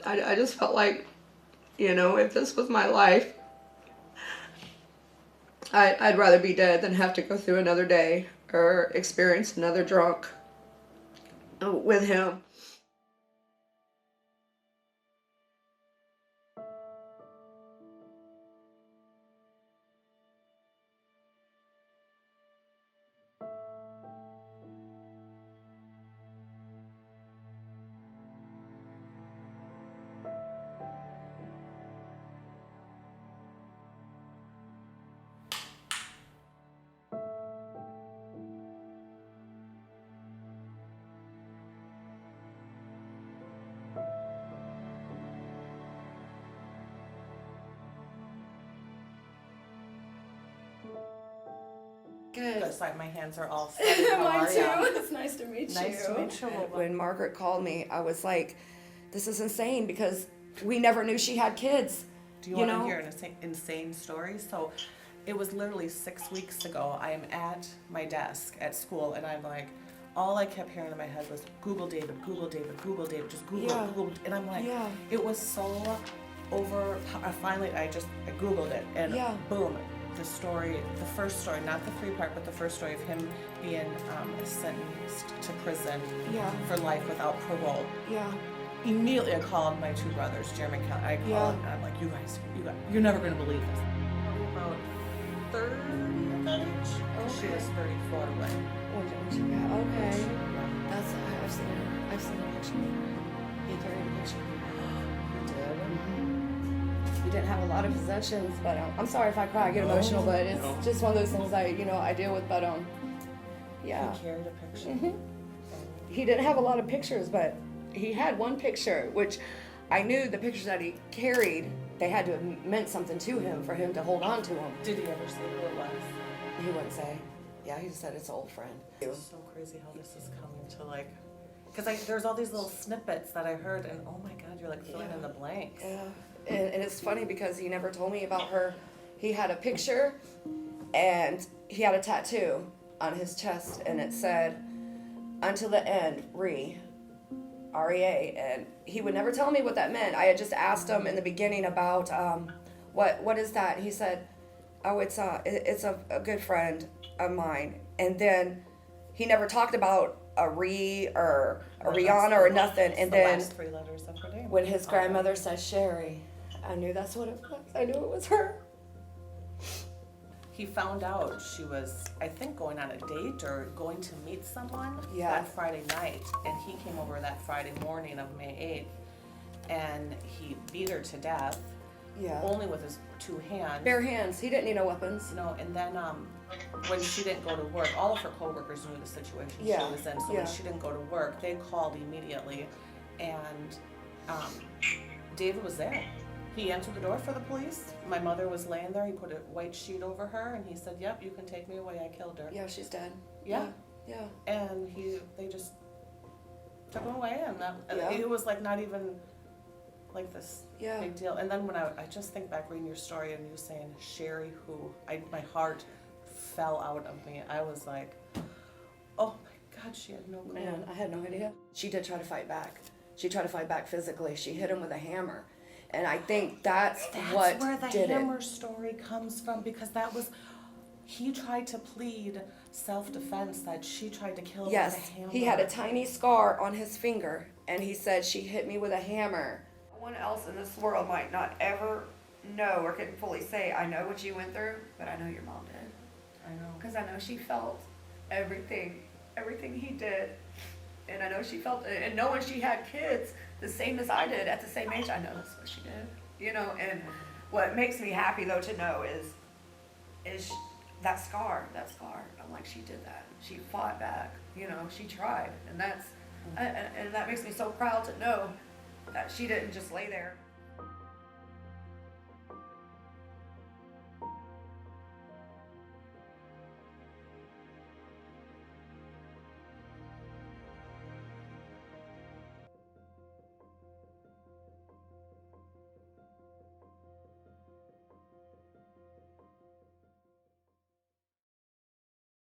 I just felt like, if this was my life, I'd rather be dead than have to go through another day or experience another drunk with him. Good. Looks like my hands are all sweaty. Mine too. Ya? It's nice to meet you. Nice to meet you. When Margaret called me, I was like, this is insane because we never knew she had kids. Do you want to hear an insane story? So it was literally 6 weeks ago. I am at my desk at school, and I'm like, all I kept hearing in my head was Google David, Google David, Google David, just Google, Google. And I'm like, it was so over. Finally, I Googled it, and boom. The first story, not the 3-part, but the first story of him being sentenced to prison for life without parole. Immediately I called my 2 brothers, Jeremy and Kelly. I called and I'm like, you guys, you're never going to believe this. About 30 at that age. Okay. She was 34 when. Okay. That's, I've seen her. I've seen a picture of her. He carried a picture. He didn't have a lot of possessions, but I'm sorry if I cry, I get emotional, but it's just one of those things I deal with, but yeah. He carried a picture. He didn't have a lot of pictures, but he had one picture, which I knew the pictures that he carried, they had to have meant something to him for him to hold on to them. Did he ever say who it was? He wouldn't say. Yeah, he just said it's an old friend. It's so crazy how this is coming to because there's all these little snippets that I heard, and oh my God, you're filling in the blanks. Yeah. And it's funny because he never told me about her. He had a picture and he had a tattoo on his chest and it said, until the end, R-E-A. And he would never tell me what that meant. I had just asked him in the beginning about what is that? And he said, oh, it's a good friend of mine. And then he never talked about a or a Rihanna or nothing. And then last 3 letters of her name. When his grandmother said Sherry, I knew that's what it was. I knew it was her. He found out she was, I think, going on a date or going to meet someone that Friday night. And he came over that Friday morning of May 8th. And he beat her to death. Only with his 2 hands. Bare hands. He didn't need no weapons. No, and then when she didn't go to work, all of her coworkers knew the situation she was in. So when she didn't go to work, they called immediately. And David was there. He answered the door for the police. My mother was laying there. He put a white sheet over her, and he said, "Yep, you can take me away. I killed her." Yeah, she's dead. Yeah. And they just took him away, and it was not even this big deal. And then when I just think back reading your story and you saying Sherry, my heart fell out of me. I was like, oh my God, she had no clue. Man, I had no idea. She did try to fight back. She tried to fight back physically. She hit him with a hammer. And I think that's what where the did hammer story comes from, because he tried to plead self-defense that she tried to kill him with a hammer. He had a tiny scar on his finger, and he said, she hit me with a hammer. No one else in this world might not ever know or can fully say, I know what you went through, but I know your mom did. I know. Because I know she felt everything he did. And I know she felt it. And knowing she had kids the same as I did at the same age, I know that's what she did. And what makes me happy though to know is that scar. I'm like, she did that. She fought back. She tried. And and that makes me so proud to know that she didn't just lay there.